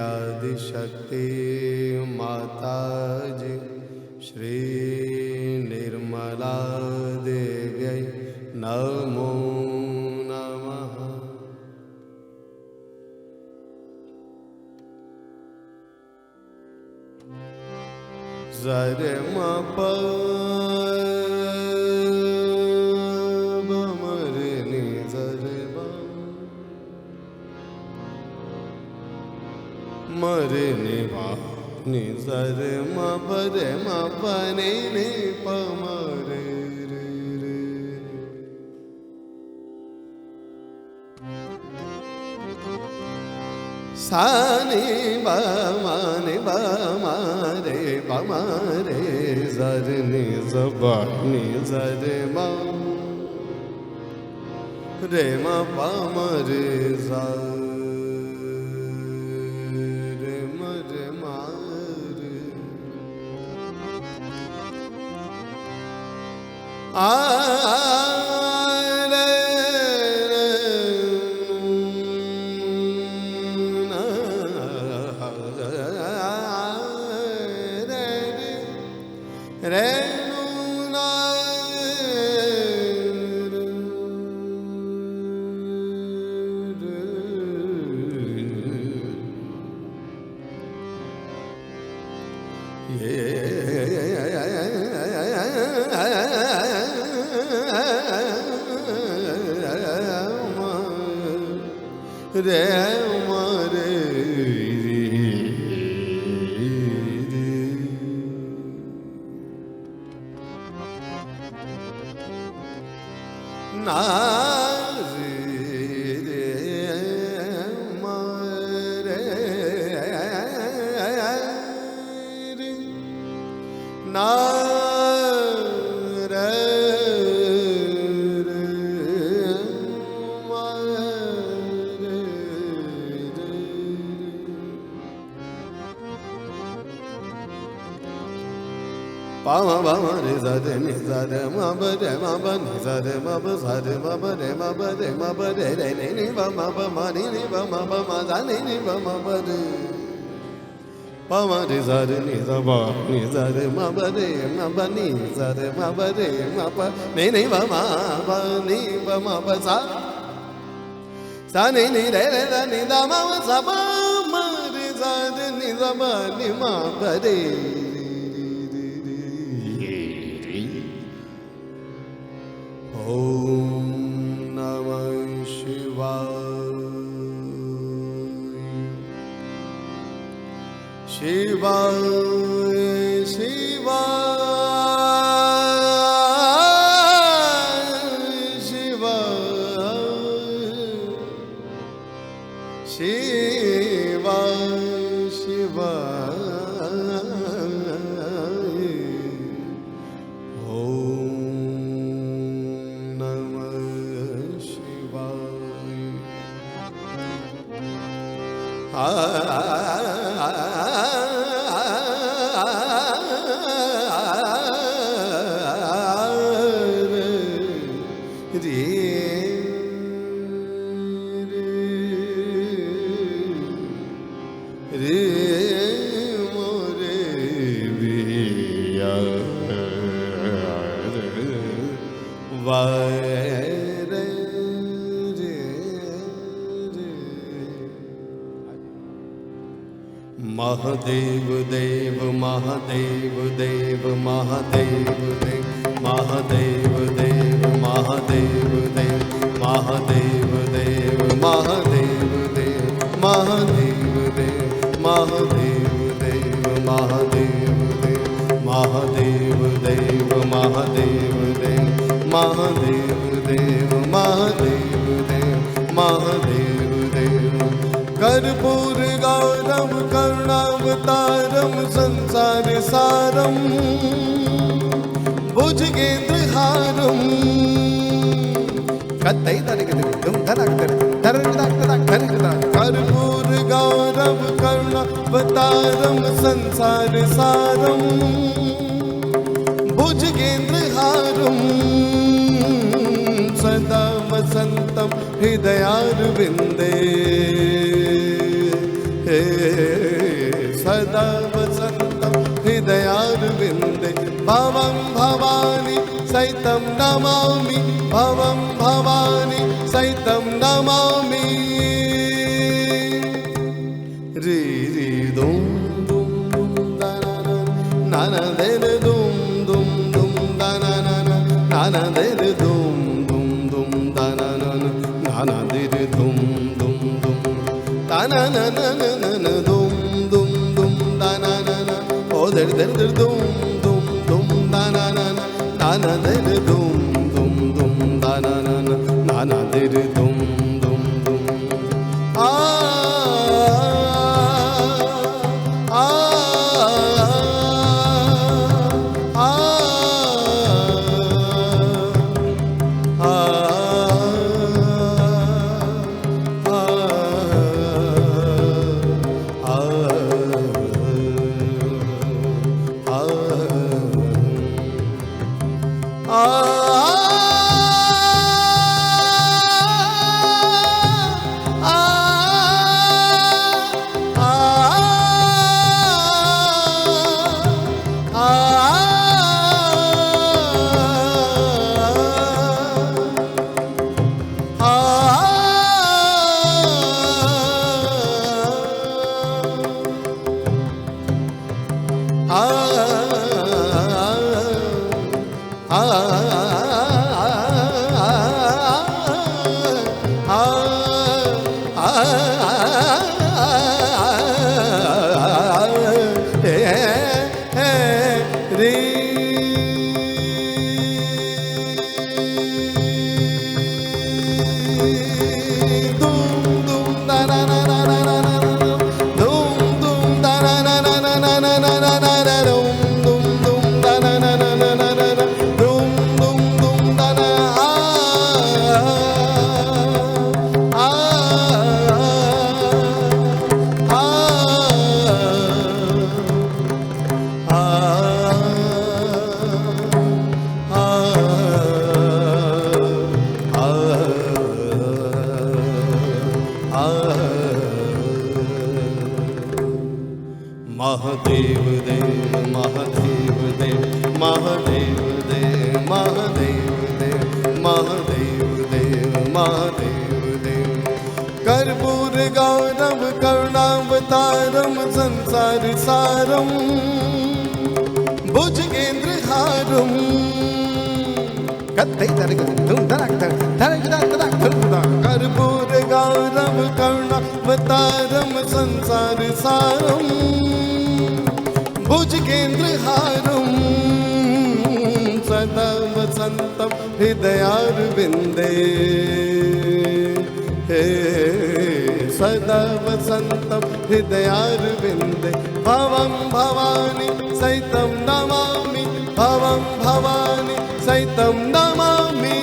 आदिशक्ति माता जी श्री निर्मला देव्यै नमो नमः। जरे म प ब म रे नि जरे ब म रे नि प नि जरे म प रे म प नि नि प म रे रे रे। सा नि ब म नि ब म रे ब म रे जरे नि ज ब नि जरे म रे म प म रे ज रे म रे म रे आ रे रे ना रे रे रे नु ना रे मारे ना रे मारे ना pa ma ba ma re za re ni za re ma ba re ma ba ni za re ma ba za re ma ba re ma ba re ma ba re re ni ni ba ma ba ma ni ni ba ma ba ma za ni ni ba ma ba re pa ma re za re ni za ba ni za re ma ba re ma ba ni za re ma ba re ma ba ni ni ba ma ba ni ba ma ba sa ni ni re re ra ni da ma sa ba ma re za re ni za ba ni ma ba re Om Namah Shivaya Shivaya Shivaya Shivaya Shivaya Mahadev Dev Mahadev Dev Mahadev Dev Mahadev Dev Mahadev Dev Mahadev Dev Mahadev Dev Mahadev Dev Mahadev Dev Mahadev Dev Mahadev Dev Mahadev Dev Mahadev Dev Mahadev Dev Mahadev Dev कर्पूर गौरम करुणावतारम संसार सारम भुजगेंद्र हारम कर्पूर गौरम करुणावतारम संसार सारम भुजगेंद्र हारम सदा वसंतम हृदयारविंदे सदा वसन्तं हृदयारविन्दे भवं भवानी सहितं नमामि भवं भवानी सहितं नमामि रि रि दुम दुम दुम दाना नाना देर दुम दुम दुम दाना नाना देर दुम दुम दुम दाना नाना देर दुम दुम दुम दाना नाना दुम दुम दुम दाना ओ देर देर दुम दुम दुम दाना नाना देर दुम दुम दुम दाना नाना देर दुम दुम दुम आ महादेव देव महादेव देव महादेव देव महादेव देव महादेव देव महादेव देव कर्पूर गौरव करुणावतारम संसार सारम भुजगेंद्रहारम कर्पूर गौरव करुणावतारम संसार सारम भुजगेंद्रहारं सदा वसन्तं हृदयारविन्दे हे सदा वसन्तं हृदयारविन्दे भवं भवानी सहितं नमामि भवं भवानी सहितं नमामि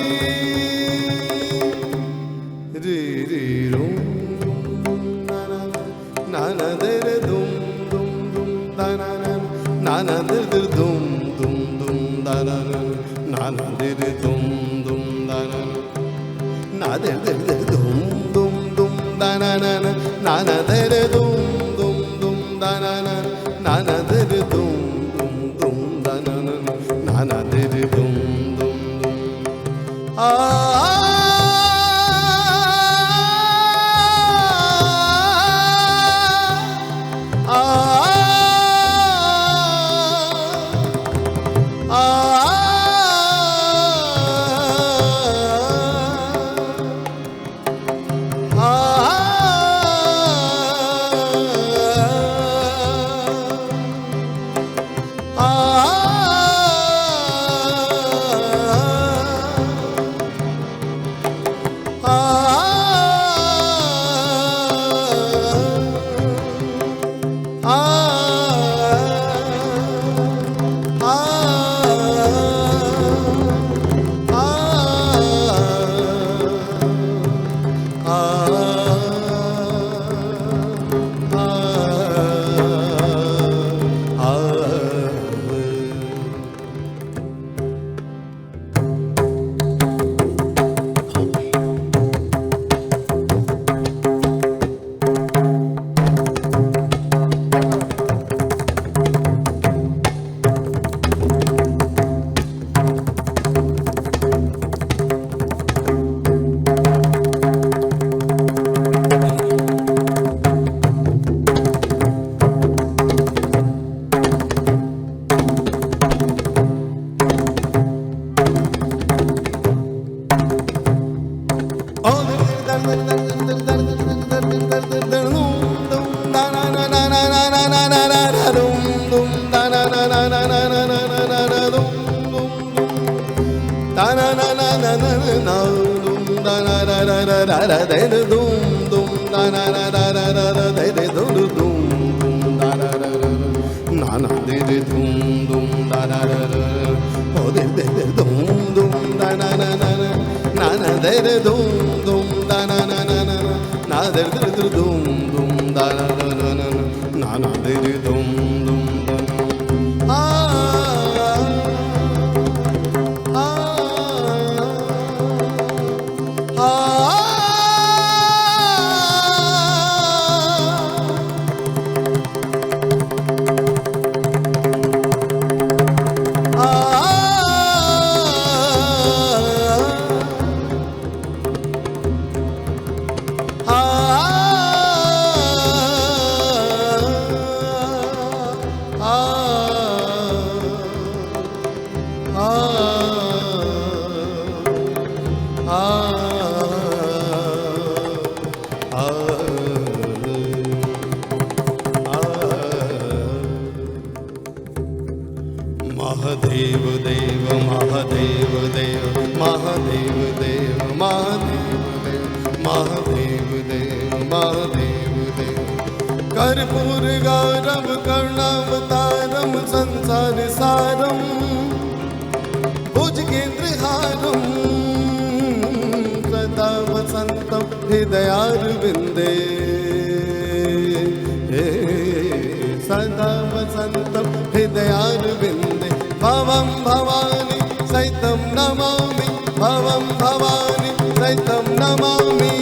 रि रि रुं नाना देर दुम दुम दुम दाना नाना देर दुम दुम दुम दाना नाना देर दुम दुम दाना ना देर दुम दुम दुम दाना नाना देर दुम दुम दुम दाना नाना देर दुम दुम दुम दाना नाना देर दुम दुम दुम आ ra de de dum dum da na na da da da da de de dum dum dum da da da da na na de de dum dum da da da da oh de dum dum da na na na na na de dum dum da na na na na na de dum dum da na na na na na de dum dum Mahadev Dev Mahadev Dev Mahadev Dev Mahadev Dev Mahadev Dev Mahadev Dev Karpur Gaurav Karnavataram Sansar Saram Bhuj Kendriharam Sada Vasantam Hridayar Vinde Sada Vasantam Hridayar Vinde Bhavam Bhavani Saitam Namami Bhavam Bhavani Saitam Namami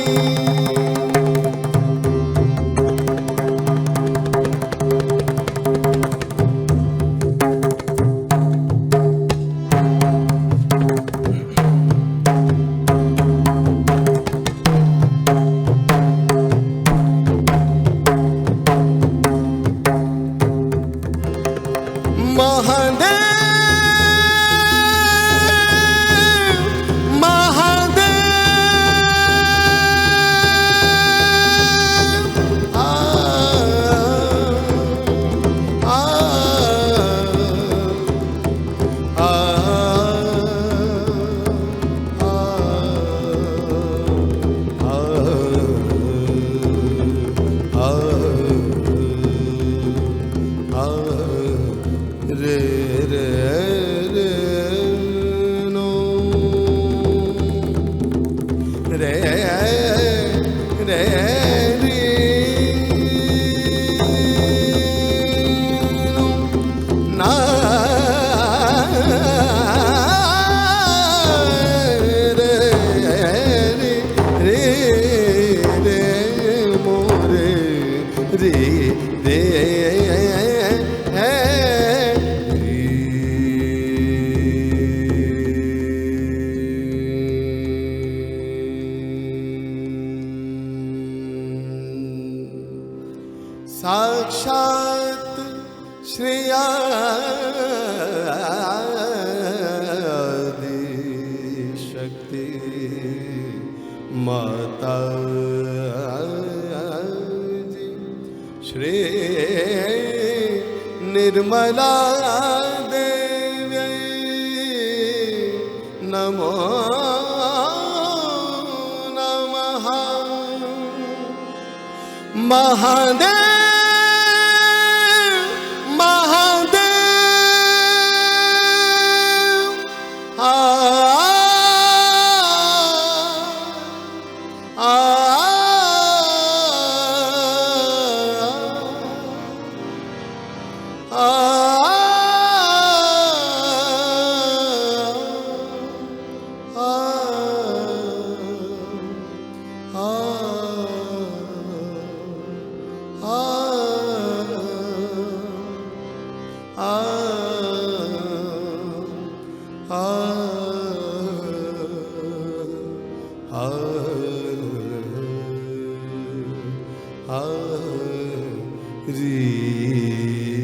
साक्षात श्री आदि शक्ति माता जी श्री निर्मला देवी नमो नमः महादेव री